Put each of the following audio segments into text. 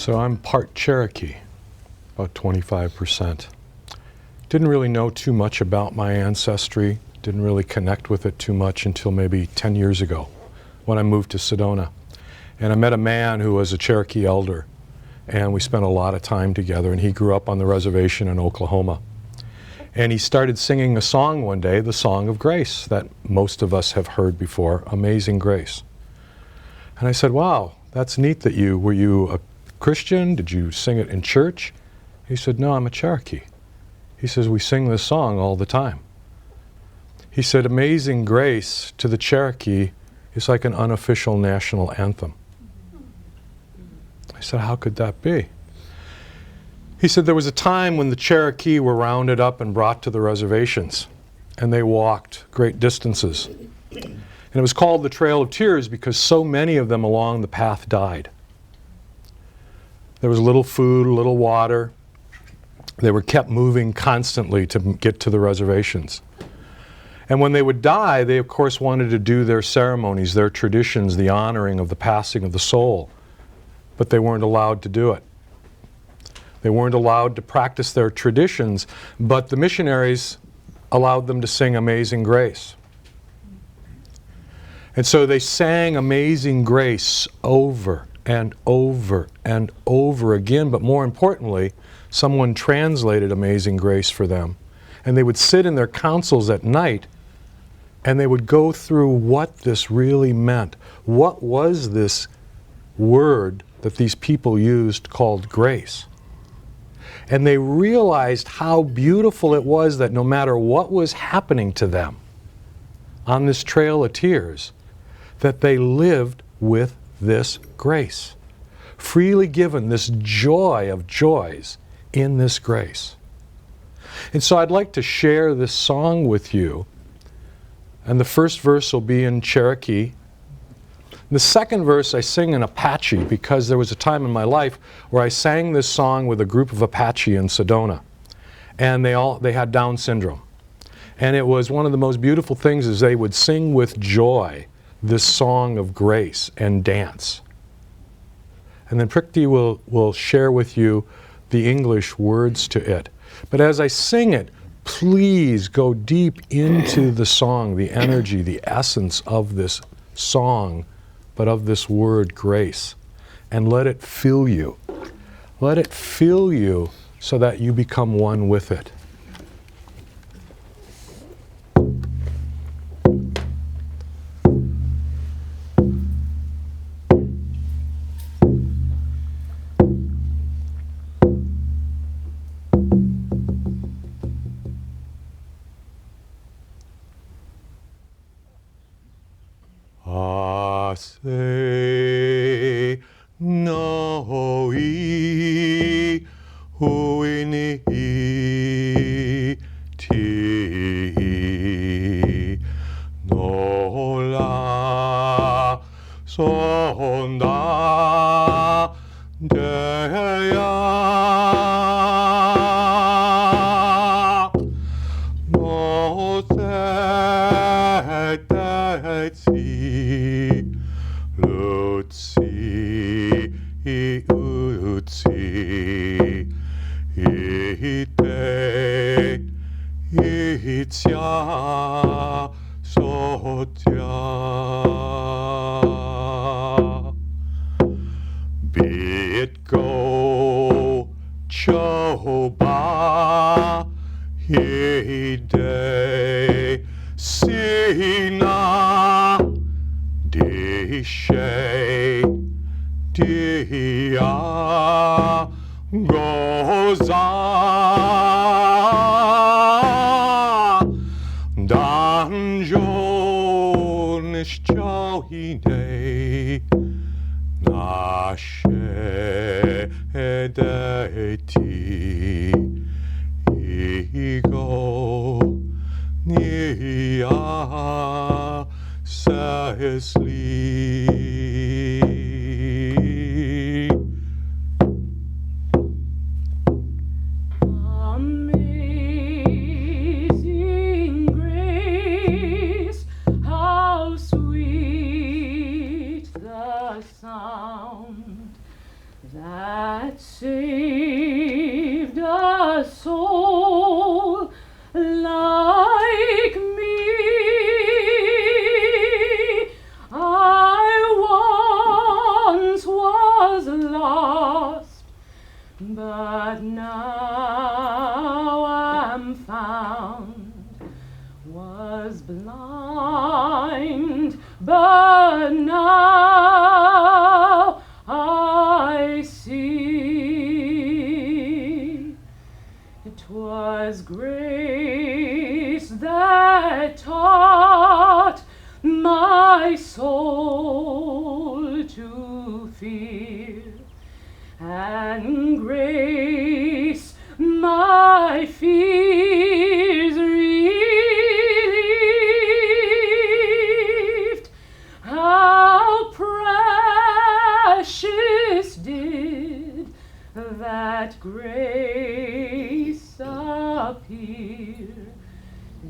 So I'm part Cherokee, about 25%. Didn't really know too much about my ancestry, didn't really connect with it too much until maybe 10 years ago when I moved to Sedona. And I met a man who was a Cherokee elder, and we spent a lot of time together, and he grew up on the reservation in Oklahoma. And he started singing a song one day, the Song of Grace, that most of us have heard before, Amazing Grace. And I said, wow, that's neat that were you a Christian? Did you sing it in church? He said, no, I'm a Cherokee. He says, we sing this song all the time. He said, Amazing Grace to the Cherokee is like an unofficial national anthem. I said, how could that be? He said, there was a time when the Cherokee were rounded up and brought to the reservations, and they walked great distances. And it was called the Trail of Tears because so many of them along the path died. There was little food, little water. They were kept moving constantly to get to the reservations. And when they would die, they of course wanted to do their ceremonies, their traditions, the honoring of the passing of the soul. But they weren't allowed to do it. They weren't allowed to practice their traditions, but the missionaries allowed them to sing Amazing Grace. And so they sang Amazing Grace over and over and over again, but more importantly, someone translated Amazing Grace for them. And they would sit in their councils at night and they would go through what this really meant. What was this word that these people used called grace? And they realized how beautiful it was that no matter what was happening to them on this trail of tears, that they lived with this grace, freely given, this joy of joys in this grace. And so I'd like to share this song with you. And the first verse will be in Cherokee. The second verse I sing in Apache because there was a time in my life where I sang this song with a group of Apache in Sedona. And they had Down syndrome. And it was one of the most beautiful things is they would sing with joy this song of grace and dance. And then Prikti will share with you the English words to it. But as I sing it, please go deep into the song, the energy, the essence of this song, but of this word grace. And let it fill you. Let it fill you so that you become one with it. Say no e huini ti no la sonda deya no se Lutsi, utsi, ite, itya, sotya. Be it go, choba, hide, sina, Dishe, dia, goza, danjo nishchohine, nashe deiti, ego, nia, sleep. blind, but now I see. 'Twas grace that taught my soul to fear, and grace my fears relieved. How precious did that grace appear,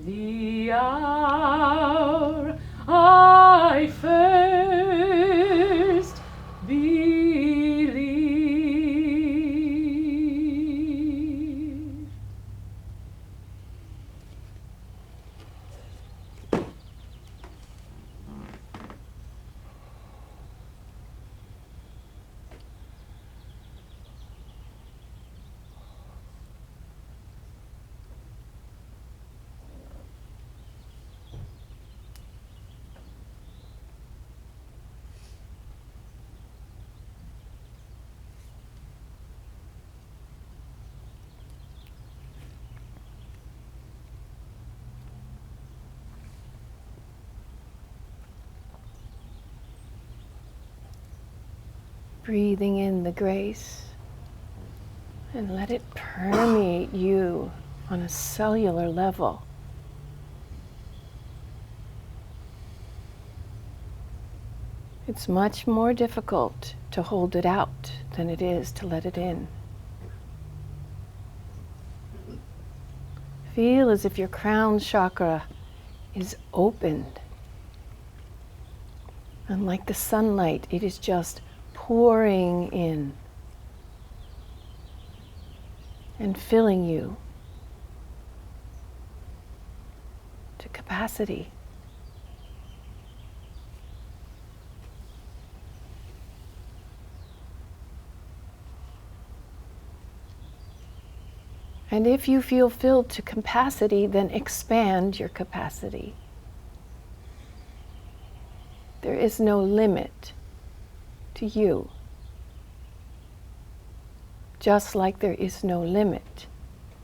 the hour I first believed. Breathing in the grace and let it permeate you on a cellular level. It's much more difficult to hold it out than it is to let it in. Feel as if your crown chakra is opened. And like the sunlight, it is just pouring in and filling you to capacity. And if you feel filled to capacity, then expand your capacity. There is no limit to you, just like there is no limit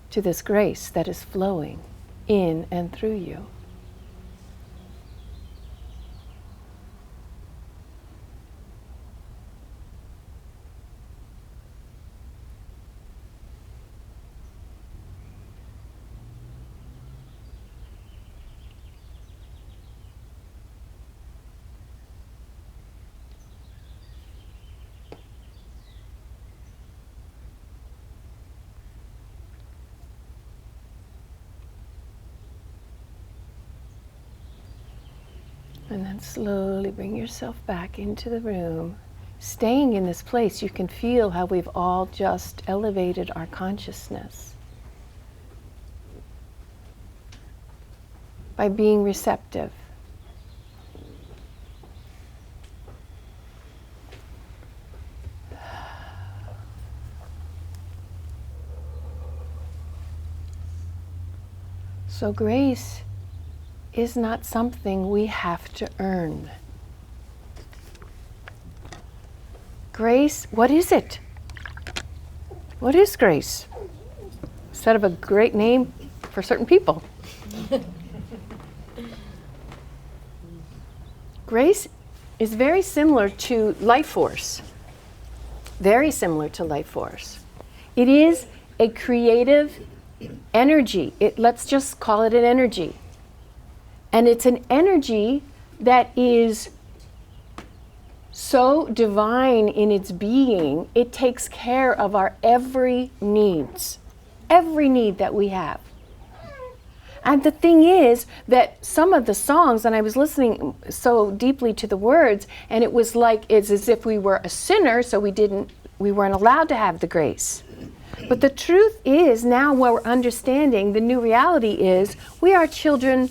to this grace that is flowing in and through you. And then slowly bring yourself back into the room. Staying in this place, you can feel how we've all just elevated our consciousness by being receptive. So grace is not something we have to earn. Grace, what is it? What is grace? Instead of a great name for certain people. Grace is very similar to life force. Very similar to life force. It is a creative energy. Let's just call it an energy. And it's an energy that is so divine in its being, it takes care of our every need that we have. And the thing is that some of the songs, and I was listening so deeply to the words, and it was like it's as if we were a sinner, so we weren't allowed to have the grace. But the truth is, now what we're understanding, the new reality is, we are children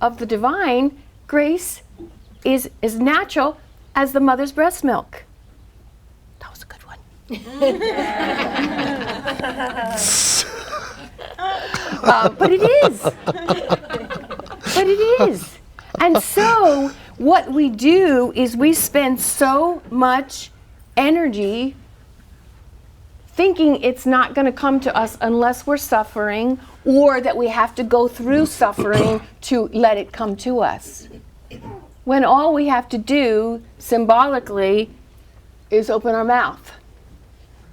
of the divine. Grace is as natural as the mother's breast milk. That was a good one. But it is. But it is. And so what we do is we spend so much energy thinking it's not going to come to us unless we're suffering, or that we have to go through suffering to let it come to us. When all we have to do symbolically is open our mouth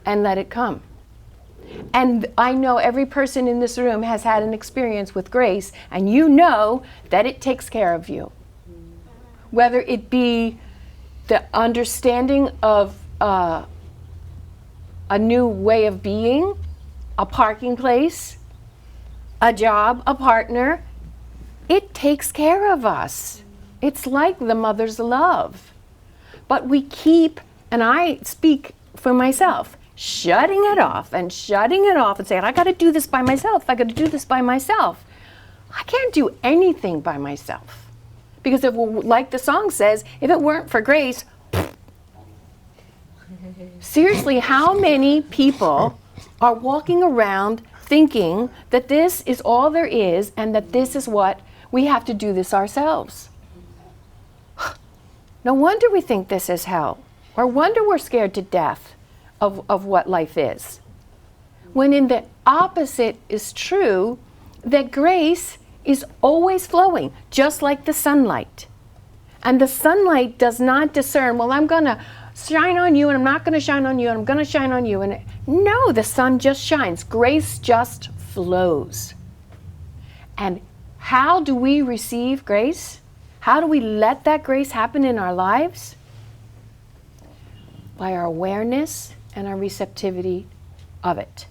and let it come. And I know every person in this room has had an experience with grace, and you know that it takes care of you. Whether it be the understanding of a new way of being, a parking place, a job, a partner, it takes care of us. It's like the mother's love. But we keep, and I speak for myself, shutting it off and saying, I got to do this by myself. I got to do this by myself. I can't do anything by myself. Because if, like the song says, if it weren't for grace, seriously, how many people are walking around thinking that this is all there is and that this is what we have to do this ourselves? No wonder we think this is hell. Or wonder we're scared to death of what life is. When in the opposite is true, that grace is always flowing, just like the sunlight. And the sunlight does not discern, well, I'm going to shine on you, and I'm not going to shine on you, and I'm going to shine on you. And no, the sun just shines. Grace just flows. And how do we receive grace? How do we let that grace happen in our lives? By our awareness and our receptivity of it.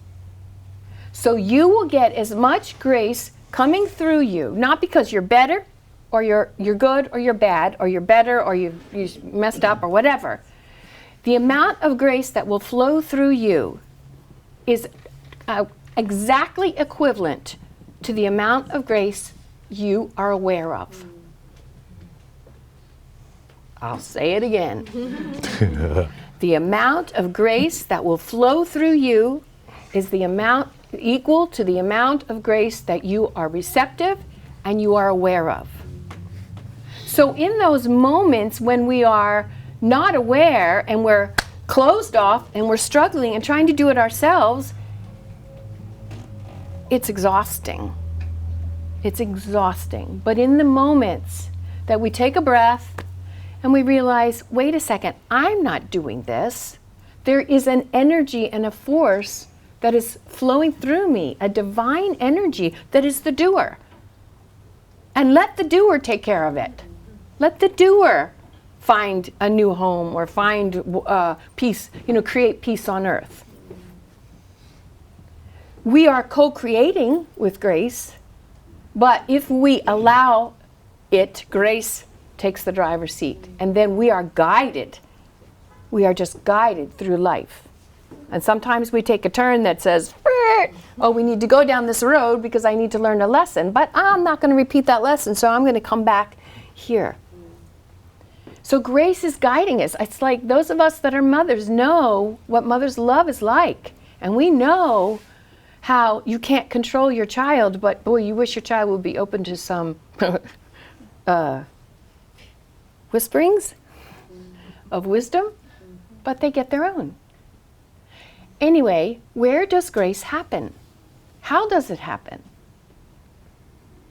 So you will get as much grace coming through you, not because you're better, or you're good, or you're bad, or you're better, or you messed up, or whatever. The amount of grace that will flow through you is exactly equivalent to the amount of grace you are aware of. I'll say it again. The amount of grace that will flow through you is the amount equal to the amount of grace that you are receptive and you are aware of. So in those moments when we are not aware and we're closed off and we're struggling and trying to do it ourselves, it's exhausting. It's exhausting. But in the moments that we take a breath and we realize, wait a second, I'm not doing this. There is an energy and a force that is flowing through me, a divine energy that is the doer. And let the doer take care of it. Let the doer find a new home or find peace, create peace on earth. We are co-creating with grace, but if we allow it, grace takes the driver's seat. And then we are guided. We are just guided through life. And sometimes we take a turn that says, oh, we need to go down this road because I need to learn a lesson. But I'm not going to repeat that lesson, so I'm going to come back here. So grace is guiding us. It's like those of us that are mothers know what mother's love is like. And we know how you can't control your child, but boy, you wish your child would be open to some whisperings of wisdom, but they get their own. Anyway, where does grace happen? How does it happen?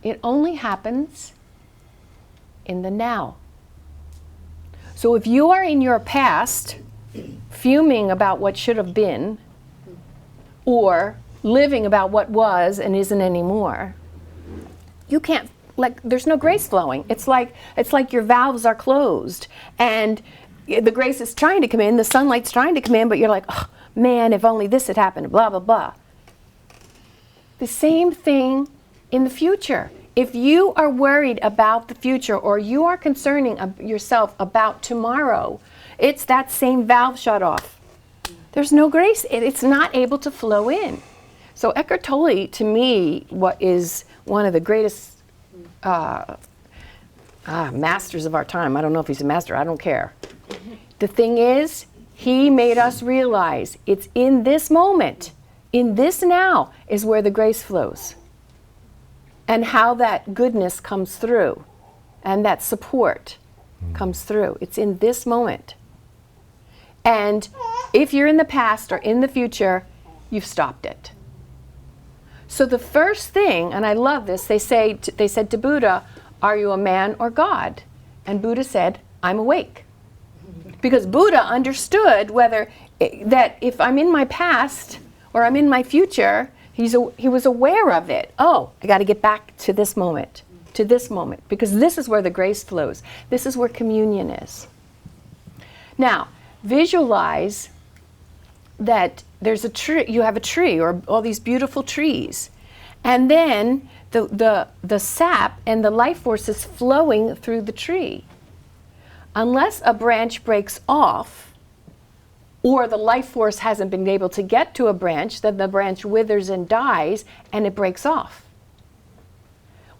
It only happens in the now. So if you are in your past, fuming about what should have been, or living about what was and isn't anymore, you can't, there's no grace flowing. It's like your valves are closed, and the grace is trying to come in, the sunlight's trying to come in, but you're like, oh, man, if only this had happened, blah, blah, blah. The same thing in the future. If you are worried about the future or you are concerning yourself about tomorrow, it's that same valve shut off. There's no grace. It's not able to flow in. So Eckhart Tolle, to me, what is one of the greatest masters of our time. I don't know if he's a master. I don't care. The thing is, he made us realize it's in this moment, in this now, is where the grace flows. and how that goodness comes through and that support comes through. It's in this moment. And if you're in the past or in the future, you've stopped it. So the first thing, and I love this, they said to Buddha, "Are you a man or God?" And Buddha said, "I'm awake." Because Buddha understood that if I'm in my past or I'm in my future, he was aware of it. Oh, I got to get back to this moment, because this is where the grace flows. This is where communion is. Now, visualize that there's a tree, you have a tree or all these beautiful trees, and then the sap and the life force is flowing through the tree. Unless a branch breaks off or the life force hasn't been able to get to a branch, then the branch withers and dies and it breaks off.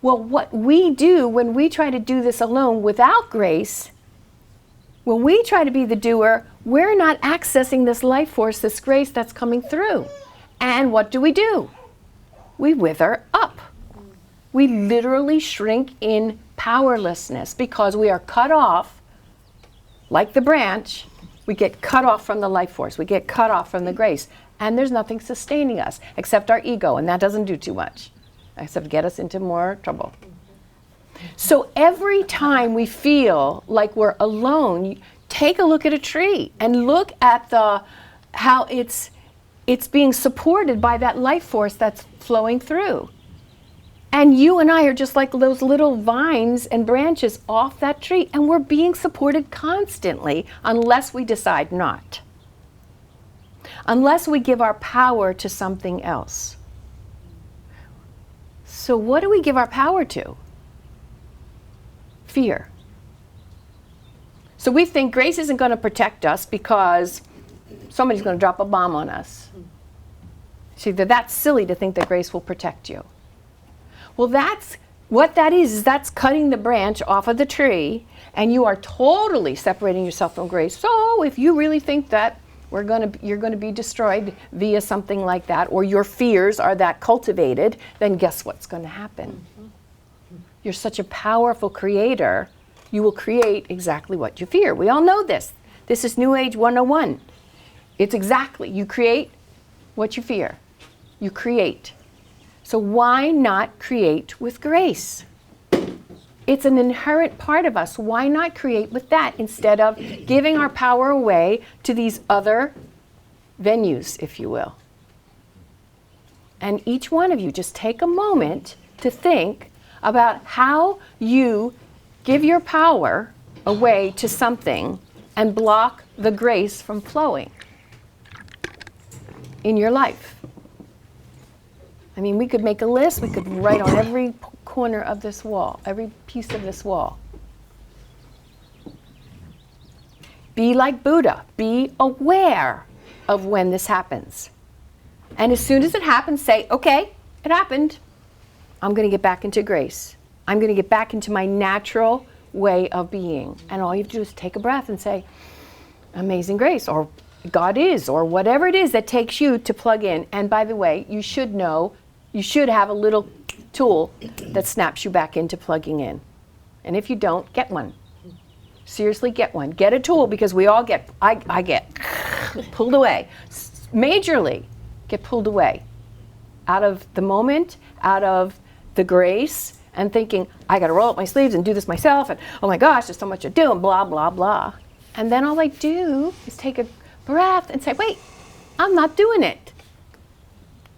Well, what we do when we try to do this alone without grace, when we try to be the doer, we're not accessing this life force, this grace that's coming through. And what do? We wither up. We literally shrink in powerlessness because we are cut off, like the branch. We get cut off from the life force. We get cut off from the grace. And there's nothing sustaining us except our ego, and that doesn't do too much, except get us into more trouble. So every time we feel like we're alone, take a look at a tree and look at how it's being supported by that life force that's flowing through. And you and I are just like those little vines and branches off that tree, and we're being supported constantly unless we decide not. Unless we give our power to something else. So what do we give our power to? Fear. So we think grace isn't going to protect us because somebody's going to drop a bomb on us. See, that's silly to think that grace will protect you. Well, that's what that is that's cutting the branch off of the tree, and you are totally separating yourself from grace. So if you really think that you're going to be destroyed via something like that, or your fears are that cultivated, then guess what's going to happen? You're such a powerful creator, you will create exactly what you fear. We all know this. This is New Age 101. It's exactly, you create what you fear. You create. So why not create with grace? It's an inherent part of us. Why not create with that instead of giving our power away to these other venues, if you will? And each one of you just take a moment to think about how you give your power away to something and block the grace from flowing in your life. I mean, we could make a list. We could write on every corner of this wall, every piece of this wall. Be like Buddha. Be aware of when this happens. And as soon as it happens, say, okay, it happened. I'm going to get back into grace. I'm going to get back into my natural way of being. And all you have to do is take a breath and say, amazing grace, or God is, or whatever it is that takes you to plug in. And by the way, you should know, you should have a little tool that snaps you back into plugging in. And if you don't, get one. Seriously, get one. Get a tool, because we all get, I get pulled away. Majorly get pulled away. Out of the moment, out of the grace, and thinking, I got to roll up my sleeves and do this myself, and oh my gosh, there's so much to do, and blah, blah, blah. And then all I do is take a breath and say, wait, I'm not doing it.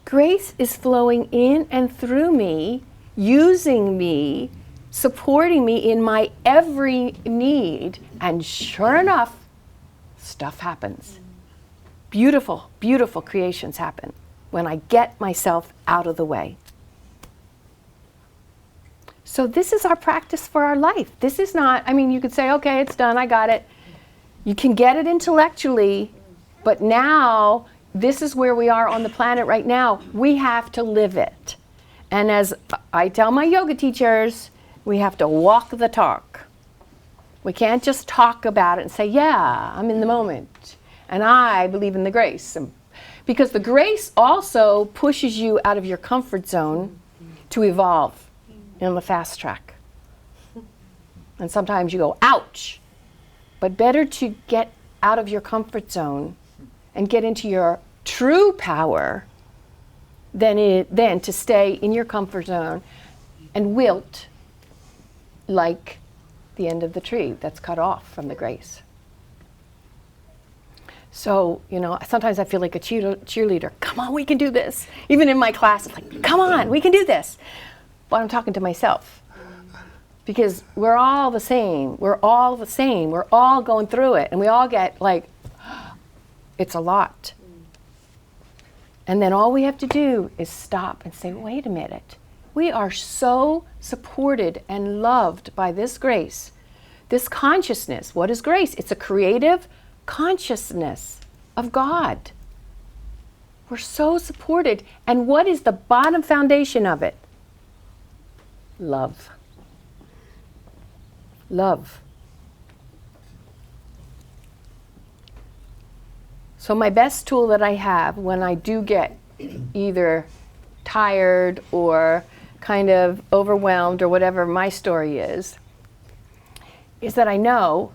Grace is flowing in and through me, using me, supporting me in my every need, and sure enough, stuff happens. Beautiful, beautiful creations happen when I get myself out of the way. So this is our practice for our life. This is not, I mean, you could say, okay, it's done, I got it. You can get it intellectually, but now, this is where we are on the planet right now. We have to live it. And as I tell my yoga teachers, we have to walk the talk. We can't just talk about it and say, yeah, I'm in the moment, and I believe in the grace. Because the grace also pushes you out of your comfort zone to evolve. in the fast track. And sometimes you go, ouch! But better to get out of your comfort zone and get into your true power than to stay in your comfort zone and wilt like the end of the tree that's cut off from the grace. So, sometimes I feel like a cheerleader. Come on, we can do this. Even in my class, it's like, come on, we can do this. But I'm talking to myself. Because we're all the same. We're all the same. We're all going through it. And we all get like, it's a lot. And then all we have to do is stop and say, wait a minute. We are so supported and loved by this grace, this consciousness. What is grace? It's a creative consciousness of God. We're so supported. And what is the bottom foundation of it? Love. Love. So my best tool that I have when I do get either tired or kind of overwhelmed or whatever my story is that I know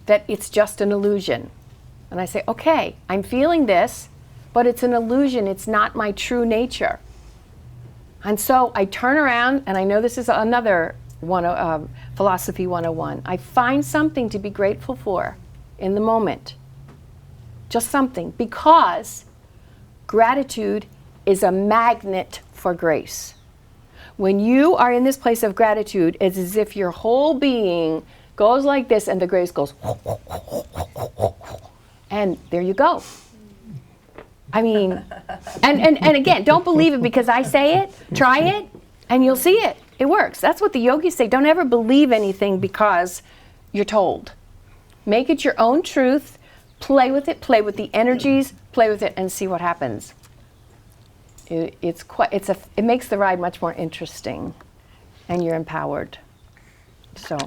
that it's just an illusion. And I say, okay, I'm feeling this, but it's an illusion. It's not my true nature. And so I turn around, and I know this is another Philosophy 101. I find something to be grateful for in the moment. Just something. Because gratitude is a magnet for grace. When you are in this place of gratitude, it's as if your whole being goes like this and the grace goes, and there you go. I mean, and again, don't believe it because I say it, try it, and you'll see it. It works. That's what the yogis say. Don't ever believe anything because you're told. Make it your own truth, play with it, play with the energies, play with it, and see what happens. It makes the ride much more interesting, and you're empowered. So.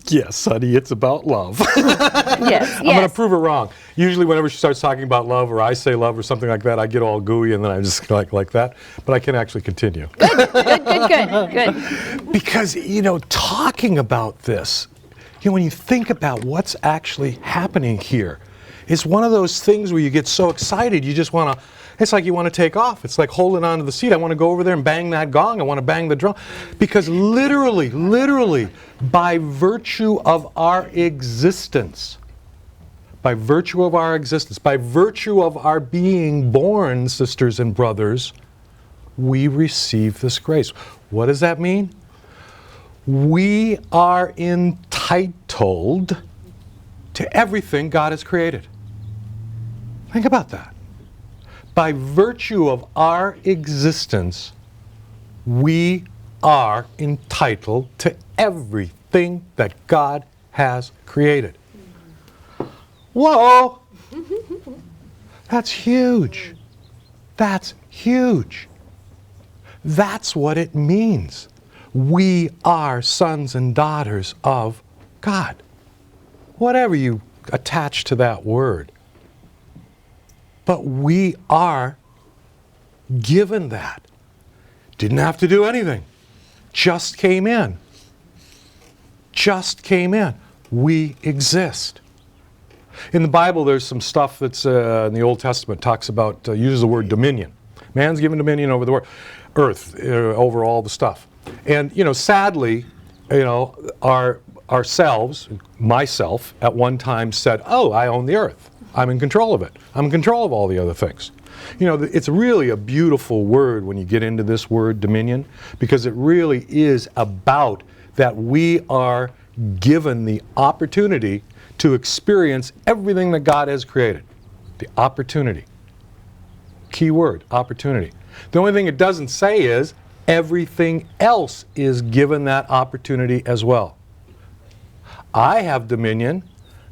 Yes, honey, it's about love. Yes. I'm going to prove it wrong. Usually whenever she starts talking about love or I say love or something like that, I get all gooey and then I just like that. But I can actually continue. Good. Because, talking about this, when you think about what's actually happening here, it's one of those things where you get so excited, you just want to, it's like you want to take off. It's like holding onto the seat. I want to go over there and bang that gong. I want to bang the drum. Because literally, by virtue of our existence, by virtue of our being born, sisters and brothers, we receive this grace. What does that mean? We are entitled to everything God has created. Think about that. By virtue of our existence, we are entitled to everything that God has created. Whoa! That's huge. That's huge. That's what it means. We are sons and daughters of God. Whatever you attach to that word. But we are given that. Didn't have to do anything. Just came in. We exist. In the Bible, there's some stuff that's in the Old Testament talks about, uses the word dominion. Man's given dominion over the earth, over all the stuff. And, sadly, ourselves, myself, at one time said, oh, I own the earth. I'm in control of it. I'm in control of all the other things. It's really a beautiful word when you get into this word dominion, because it really is about that we are given the opportunity to experience everything that God has created. The opportunity. Key word, opportunity. The only thing it doesn't say is everything else is given that opportunity as well. I have dominion.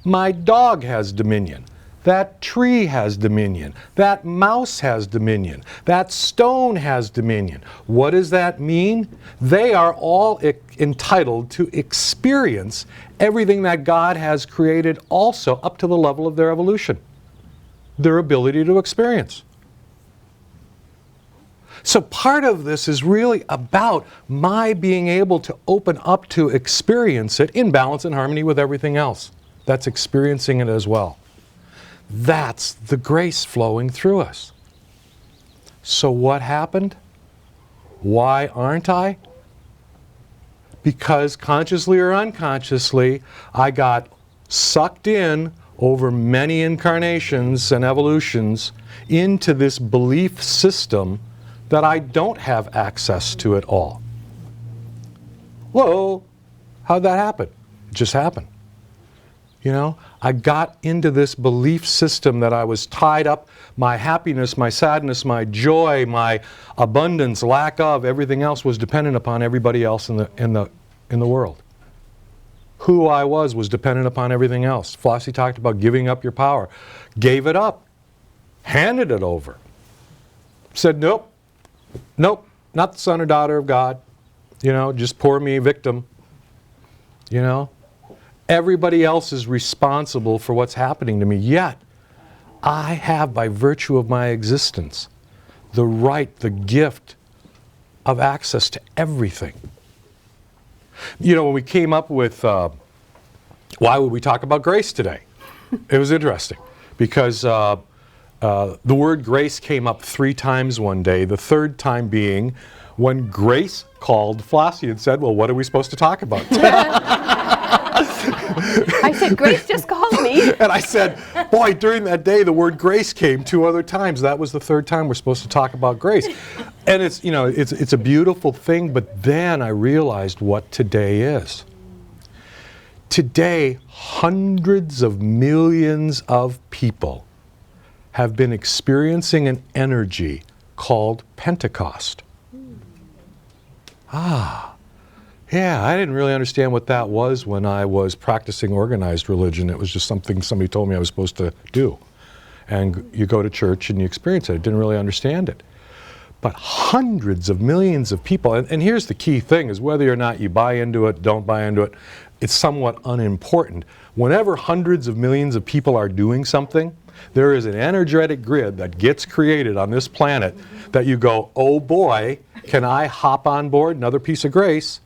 My dog has dominion. That tree has dominion. That mouse has dominion. That stone has dominion. What does that mean? They are all entitled to experience everything that God has created also up to the level of their evolution. Their ability to experience. So part of this is really about my being able to open up to experience it in balance and harmony with everything else that's experiencing it as well. That's the grace flowing through us. So what happened? Why aren't I? Because consciously or unconsciously, I got sucked in over many incarnations and evolutions into this belief system that I don't have access to at all. Whoa, how'd that happen? It just happened. You know, I got into this belief system that I was tied up, my happiness, my sadness, my joy, my abundance, lack of, everything else was dependent upon everybody else in the world. Who I was dependent upon everything else. Flossie talked about giving up your power. Gave it up. Handed it over. Said, nope, not the son or daughter of God. You know, just poor me, victim. You know? Everybody else is responsible for what's happening to me. Yet, I have, by virtue of my existence, the right, the gift of access to everything. You know, when we came up with why would we talk about grace today, it was interesting because the word grace came up 3 times one day, the third time being when Grace called Flossie and said, well, what are we supposed to talk about? I said, Grace just called me. And I said, boy, during that day, the word grace came 2 other times. That was the third time we're supposed to talk about grace. And it's, you know, it's a beautiful thing, but then I realized what today is. Today, hundreds of millions of people have been experiencing an energy called Pentecost. Yeah, I didn't really understand what that was when I was practicing organized religion. It was just something somebody told me I was supposed to do. And you go to church and you experience it. I didn't really understand it. But hundreds of millions of people, and here's the key thing, is whether or not you buy into it, don't buy into it, it's somewhat unimportant. Whenever hundreds of millions of people are doing something, there is an energetic grid that gets created on this planet that you go, oh boy, can I hop on board another piece of grace?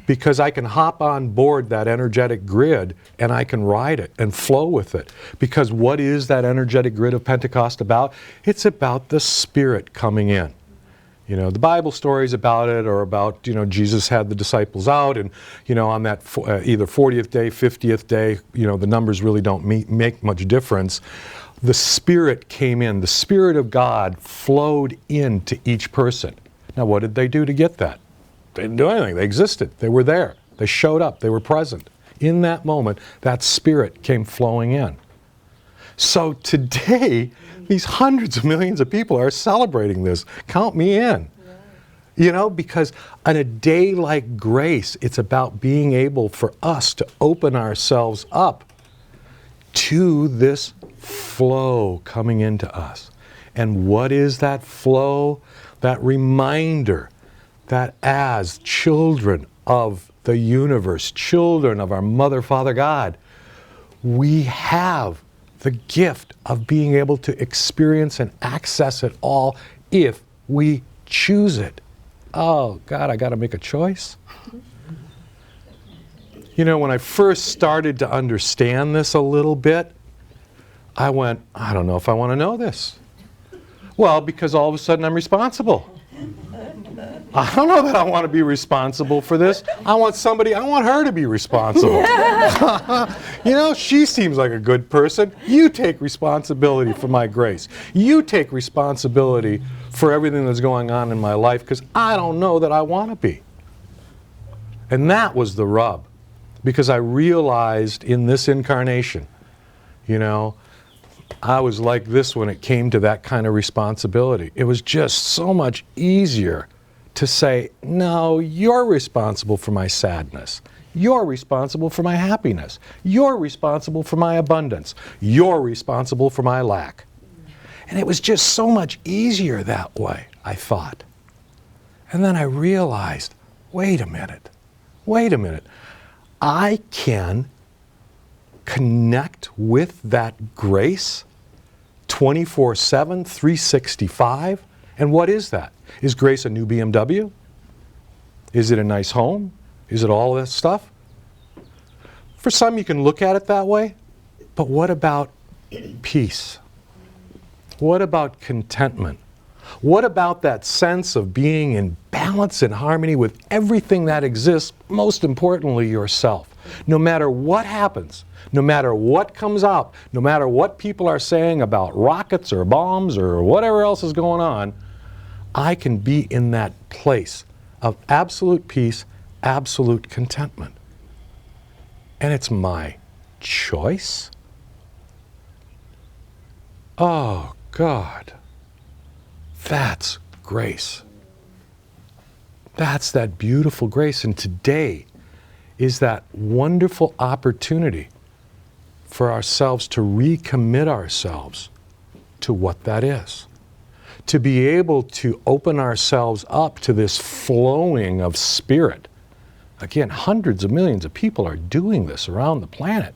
Because I can hop on board that energetic grid and I can ride it and flow with it. Because what is that energetic grid of Pentecost about? It's about the Spirit coming in. You know, the Bible stories about it are about, you know, Jesus had the disciples out and, you know, on that either 40th day, 50th day, you know, the numbers really don't make much difference. The Spirit came in. The Spirit of God flowed into each person. Now, what did they do to get that? They didn't do anything. They existed. They were there. They showed up. They were present. In that moment, that Spirit came flowing in. So today, these hundreds of millions of people are celebrating this. Count me in. You know, because on a day like grace, it's about being able for us to open ourselves up to this flow coming into us. And what is that flow? That reminder that as children of the universe, children of our Mother, Father, God, we have the gift of being able to experience and access it all if we choose it. Oh, God, I got to make a choice? You know, when I first started to understand this a little bit, I went, I don't know if I want to know this. Well, because all of a sudden I'm responsible. I don't know that I want to be responsible for this. I want her to be responsible. You know, she seems like a good person. You take responsibility for my grace. You take responsibility for everything that's going on in my life because I don't know that I want to be. And that was the rub. Because I realized in this incarnation, you know, I was like this when it came to that kind of responsibility. It was just so much easier to say, no, you're responsible for my sadness. You're responsible for my happiness. You're responsible for my abundance. You're responsible for my lack. And it was just so much easier that way, I thought. And then I realized, wait a minute. I can connect with that grace 24/7, 365, And what is that? Is grace a new BMW? Is it a nice home? Is it all that stuff? For some, you can look at it that way, but what about peace? What about contentment? What about that sense of being in balance and harmony with everything that exists, most importantly, yourself? No matter what happens, no matter what comes out, no matter what people are saying about rockets or bombs or whatever else is going on, I can be in that place of absolute peace, absolute contentment. And it's my choice. Oh, God. That's grace. That's that beautiful grace. And today is that wonderful opportunity for ourselves to recommit ourselves to what that is. To be able to open ourselves up to this flowing of spirit. Again, hundreds of millions of people are doing this around the planet.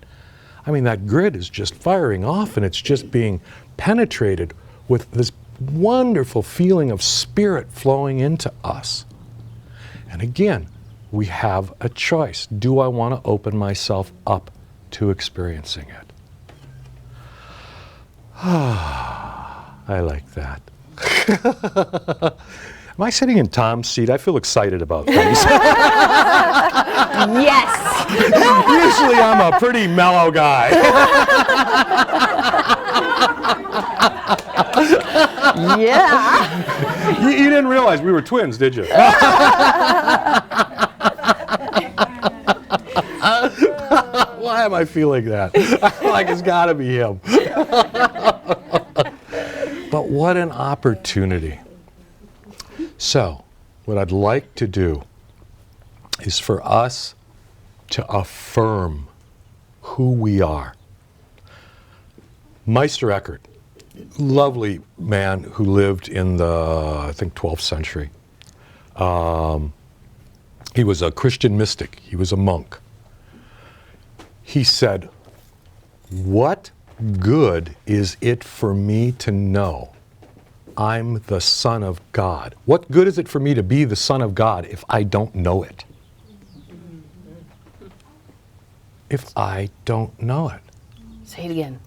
I mean, that grid is just firing off and it's just being penetrated with this wonderful feeling of spirit flowing into us. And again, we have a choice. Do I want to open myself up to experiencing it? I like that. Am I sitting in Tom's seat? I feel excited about things. Yes. Usually I'm a pretty mellow guy. Yeah. You didn't realize we were twins, did you? Why am I feeling that? I feel like it's got to be him. But what an opportunity. So, what I'd like to do is for us to affirm who we are. Meister Eckhart, lovely man who lived in the, I think, 12th century. He was a Christian mystic. He was a monk. He said, "What good is it for me to know I'm the Son of God? What good is it for me to be the Son of God if I don't know it? If I don't know it." Say it again.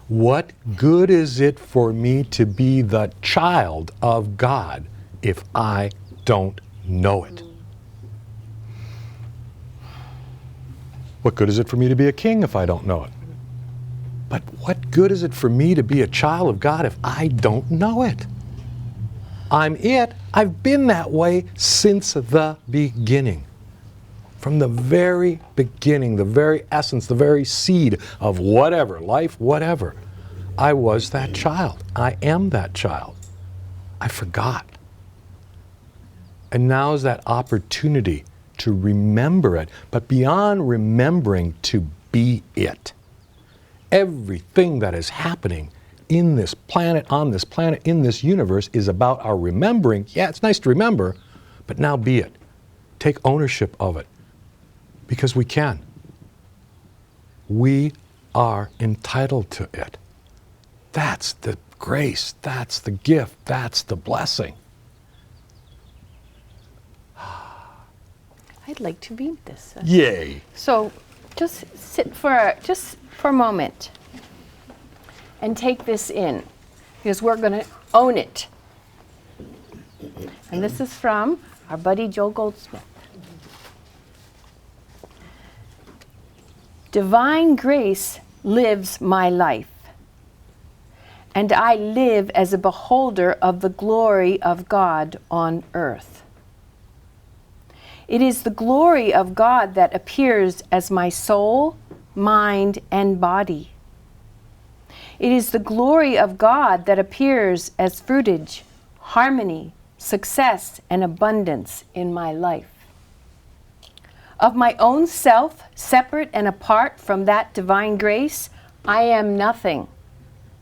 What good is it for me to be the child of God if I don't know it? What good is it for me to be a king if I don't know it? But what good is it for me to be a child of God if I don't know it? I'm it. I've been that way since the beginning. From the very beginning, the very essence, the very seed of whatever, life, whatever. I was that child. I am that child. I forgot. And now is that opportunity to remember it, but beyond remembering, to be it. Everything that is happening in this planet, on this planet, in this universe is about our remembering. Yeah, it's nice to remember, but now be it. Take ownership of it, because we can. We are entitled to it. That's the grace, that's the gift, that's the blessing. I'd like to read this. Yay! So just sit for a moment and take this in, because we're going to own it. And this is from our buddy Joel Goldsmith. Divine grace lives my life, and I live as a beholder of the glory of God on earth. It is the glory of God that appears as my soul, mind, and body. It is the glory of God that appears as fruitage, harmony, success, and abundance in my life. Of my own self, separate and apart from that divine grace, I am nothing.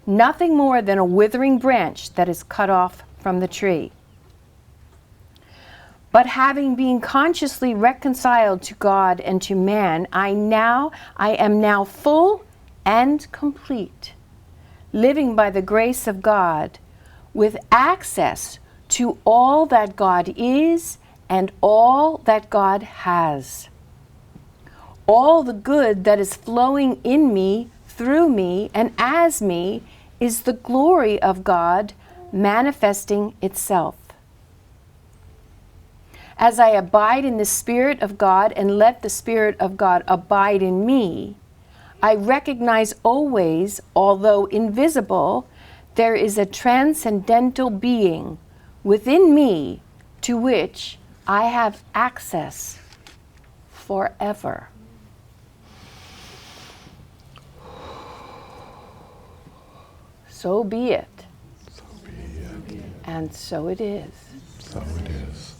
Nothing more than a withering branch that is cut off from the tree. But having been consciously reconciled to God and to man, I am now full and complete, living by the grace of God, with access to all that God is and all that God has. All the good that is flowing in me, through me, and as me is the glory of God manifesting itself. As I abide in the Spirit of God and let the Spirit of God abide in me, I recognize always, although invisible, there is a transcendental being within me to which I have access forever. So be it. So be it. And so it is. So it is.